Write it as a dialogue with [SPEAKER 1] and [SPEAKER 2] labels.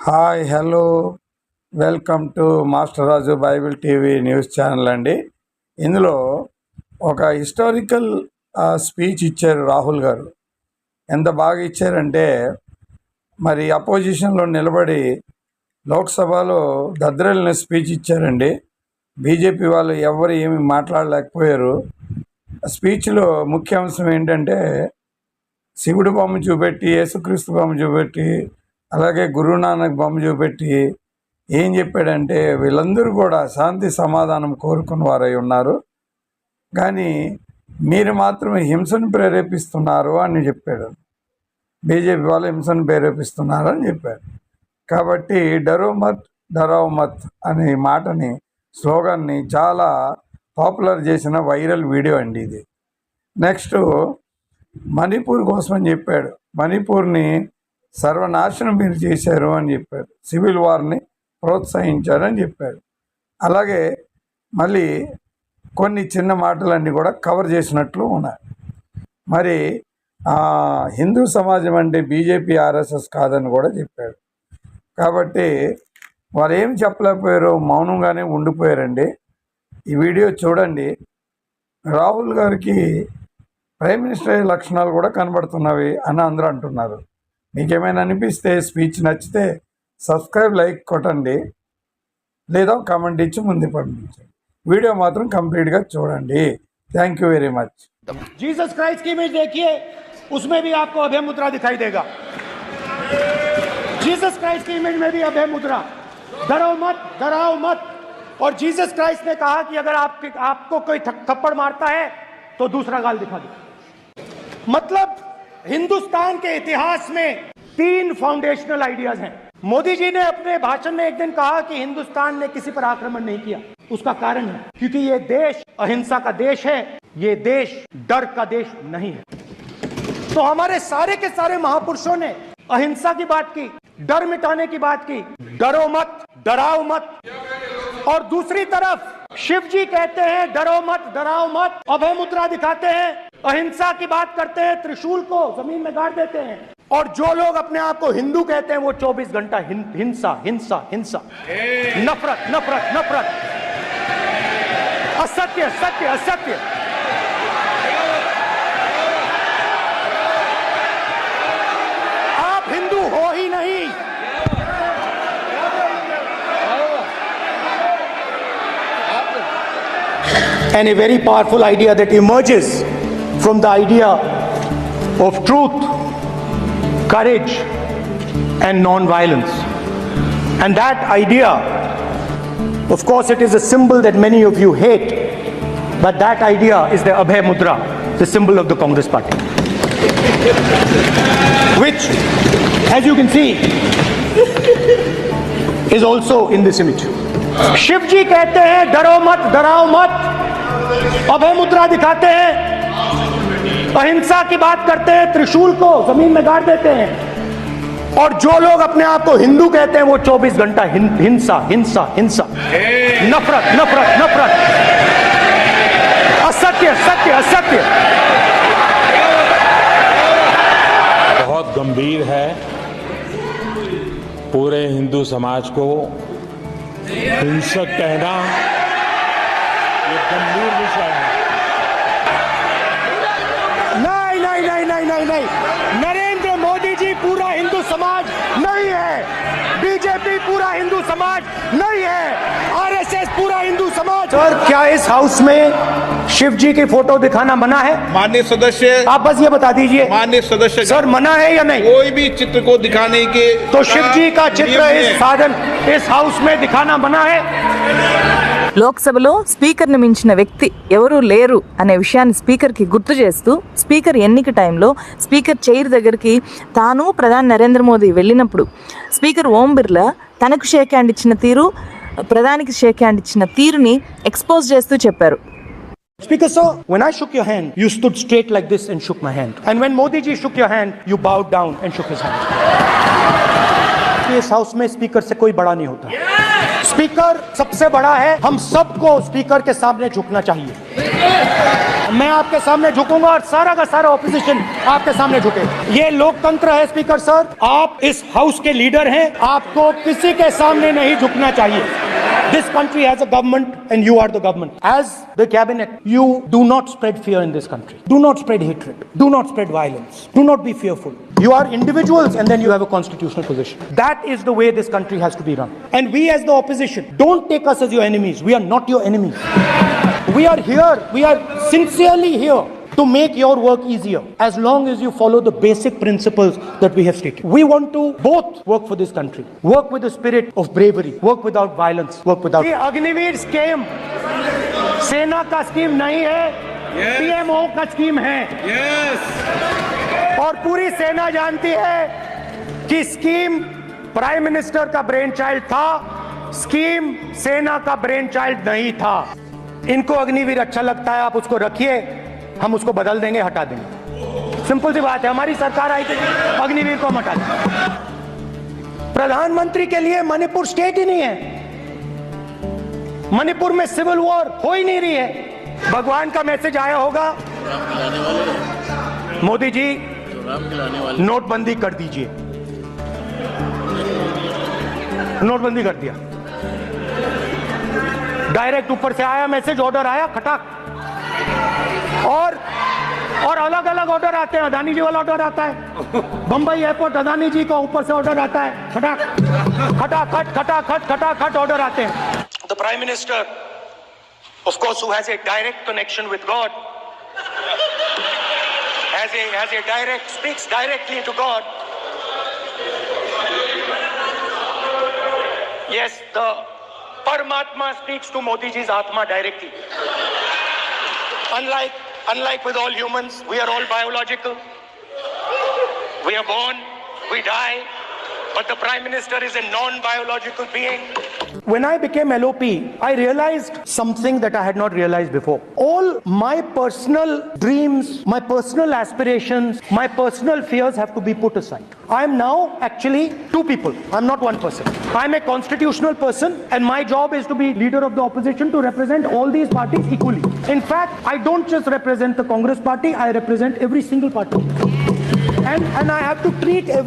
[SPEAKER 1] Hi hello welcome to master Raju Bible TV news channel అండి. ఇందులో ఒక historical speech ఇచ్చారు రాహుల్ గారు. ఎంత బాగా ఇచ్చారంటే మరి అపోజిషన్లో నిలబడి లోక్సభలో దద్దరిల్లిన స్పీచ్ ఇచ్చారండి. బీజేపీ వాళ్ళు ఎవరు ఏమి మాట్లాడలేకపోయారు. స్పీచ్లో ముఖ్య అంశం ఏంటంటే శివుడు బొమ్మ చూపెట్టి, యేసుక్రీస్తు బొమ్మ చూపెట్టి, అలాగే గురునానక్ బొమ్మ చూపెట్టి ఏం చెప్పాడంటే వీళ్ళందరూ కూడా శాంతి సమాధానం కోరుకున్న వారై ఉన్నారు, కానీ మీరు మాత్రమే హింసను ప్రేరేపిస్తున్నారు అని చెప్పాడు. బీజేపీ వాళ్ళు హింసను ప్రేరేపిస్తున్నారు అని చెప్పాడు. కాబట్టి డరో మత్ డరావ్ మత్ అనే మాటని, స్లోగన్ని చాలా పాపులర్ చేసిన వైరల్ వీడియో అండి ఇది. నెక్స్ట్ మణిపూర్ కోసం అని చెప్పాడు. మణిపూర్ని సర్వనాశనం మీరు చేశారు అని చెప్పాడు. సివిల్ వార్ని ప్రోత్సహించారని చెప్పాడు. అలాగే మళ్ళీ కొన్ని చిన్న మాటలన్నీ కూడా కవర్ చేసినట్లు ఉన్నాయి. మరి హిందూ సమాజం అంటే బీజేపీ ఆర్ఎస్ఎస్ కాదని కూడా చెప్పాడు. కాబట్టి వారు ఏం చెప్పలేకపోయారు, మౌనంగానే ఉండిపోయారండి. ఈ వీడియో చూడండి. రాహుల్ గారికి ప్రైమ్ మినిస్టర్ లక్షణాలు కూడా కనబడుతున్నవి అని అందరూ అంటున్నారు. మీకేమైనా అనిపిస్తే, స్పీచ్ నచ్చితే సబ్స్క్రైబ్, లైక్ కొట్టండి, లేదా కామెంట్ ఇచ్చి ముందు పంపించండి. వీడియో మాత్రం కంప్లీట్గా చూడండి. Thank you very much.
[SPEAKER 2] Jesus Christ की इमेज देखिए, उसमें भी आपको अभय मुद्रा दिखाई देगा। जीसस क्राइस्ट की इमेज में भी अभय मुद्रा, डरो मत, डराओ मत। और जीसस क्राइस्ट ने कहा कि अगर आपको कोई थप्पड़ मारता है तो दूसरा गाल दिखा दो। मतलब हिंदुस्तान के इतिहास में 3 फाउंडेशनल आइडियाज हैं। मोदी जी ने अपने भाषण में एक दिन कहा कि हिंदुस्तान ने किसी पर आक्रमण नहीं किया। उसका कारण है क्योंकि ये देश अहिंसा का देश है, ये देश डर का देश नहीं है। तो हमारे सारे के सारे महापुरुषों ने अहिंसा की बात की, डर मिटाने की बात की, डरो मत, डराओ मत। और दूसरी तरफ शिव जी कहते हैं डरो मत, डराओ मत, अभय मुद्रा दिखाते हैं, अहिंसा की बात करते हैं, त्रिशूल को जमीन में गाड़ देते हैं। और जो लोग अपने आप को हिंदू कहते हैं वो 24 घंटा हिंसा हिंसा हिंसा, नफरत नफरत नफरत, असत्य सत्य असत्य। आप हिंदू हो ही नहीं। And a very powerful idea that emerges from the idea of truth, courage and non-violence. And that idea, of course, it is a symbol that many of you hate, but that idea is the Abhay Mudra, the symbol of the Congress party, which, as you can see, is also in this image. Shiv जी कहते हैं डरो मत, डराओ मत, अभय मुद्रा दिखाते हैं, अहिंसा की बात करते हैं, त्रिशूल को जमीन में गाड़ देते हैं। और जो लोग अपने आप को हिंदू कहते हैं वो 24 घंटा हिंसा हिंसा हिंसा, नफरत नफरत नफरत, असत्य सत्य असत्य।
[SPEAKER 3] बहुत गंभीर है। पूरे हिंदू समाज को हिंसक कहना ये गंभीर विषय है।
[SPEAKER 2] नहीं नहीं नहीं नहीं नहीं नहीं, नरेंद्र मोदी जी पूरा हिंदू समाज नहीं है, बीजेपी पूरा हिंदू समाज नहीं है, आरएसएस पूरा हिंदू समाज। सर, क्या इस हाउस में शिव जी की फोटो दिखाना मना है?
[SPEAKER 4] माननीय सदस्य,
[SPEAKER 2] आप बस ये बता दीजिए।
[SPEAKER 4] माननीय सदस्य
[SPEAKER 2] सर, मना है या नहीं?
[SPEAKER 4] कोई भी चित्र को दिखाने के
[SPEAKER 2] तो शिव जी का चित्र इस साधन इस हाउस में दिखाना मना है।
[SPEAKER 5] లోక్సభలో స్పీకర్ని మించిన వ్యక్తి ఎవరూ లేరు అనే విషయాన్ని స్పీకర్కి గుర్తు చేస్తూ, స్పీకర్ ఎన్నిక టైంలో స్పీకర్ చైర్ దగ్గరికి తాను ప్రధాని నరేంద్ర మోదీ వెళ్ళినప్పుడు స్పీకర్ ఓం బిర్లా తనకు షేక్ హ్యాండ్ ఇచ్చిన తీరు, ప్రధానికి షేక్ హ్యాండ్ ఇచ్చిన తీరుని ఎక్స్పోజ్ చేస్తూ చెప్పారు.
[SPEAKER 2] Speaker sir, when I shook your hand, you stood straight like this and shook my hand. And when Modi ji shook your hand, you bowed down and shook his hand. इस house में speaker से कोई बड़ा नहीं होता। Speaker सबसे बड़ा है, हम सबको स्पीकर के सामने झुकना चाहिए। मैं आपके सामने झुकूंगा और सारा का सारा ऑपोजिशन आपके सामने झुके। ये लोकतंत्र है स्पीकर सर, आप इस हाउस के लीडर हैं, आपको किसी के सामने नहीं झुकना चाहिए। This country has a government and you are the government. As the cabinet, you do not spread fear in this country. Do not spread hatred. Do not spread violence. Do not be fearful. You are individuals and then you have a constitutional position. That is the way this country has to be run. And we as the opposition, don't take us as your enemies. We are not your enemies. We are here. We are sincerely here to make your work easier as long as you follow the basic principles that we have stated. We want to both work for this country, work with the spirit of bravery, work without violence, work without... ये Agniveer scheme सेना का scheme नहीं है, PMO का scheme है। और पूरी सेना जानती है कि स्कीम प्राइम मिनिस्टर का ब्रेन चाइल्ड था, स्कीम सेना का ब्रेन चाइल्ड नहीं था। इनको अग्निवीर अच्छा लगता है, आप उसको रखिए, हम उसको बदल देंगे, हटा देंगे। सिंपल सी बात है, हमारी सरकार आई थी, अग्निवीर को हम हटा दें। प्रधानमंत्री के लिए मणिपुर स्टेट ही नहीं है, मणिपुर में सिविल वॉर हो ही नहीं रही है। भगवान का मैसेज आया होगा, मोदी जी नोटबंदी कर दीजिए, नोटबंदी कर दिया, डायरेक्ट ऊपर से आया मैसेज, ऑर्डर आया, खटाक। और अलग अलग ऑर्डर आते हैं, अदानी जी वाला ऑर्डर आता है, बंबई एयरपोर्ट अदानी जी का ऊपर से ऑर्डर आता है, खटाक खटाखट खटाखट खटाखट ऑर्डर आते हैं। The prime minister of course who has a direct connection with God, has a direct, speaks directly to God. Yes, the Paramatma speaks to Modi ji's Atma directly. Unlike with all humans, we are all biological. We are born, we die, but the Prime Minister is a non-biological being. When I became LOP, I realized something that I had not realized before. All my personal dreams, my personal aspirations, my personal fears have to be put aside. I am now actually two people. I'm not one person. I'm a constitutional person and my job is to be leader of the opposition, to represent all these parties equally. In fact, I don't just represent the Congress party, I represent every single party. And I have to treat every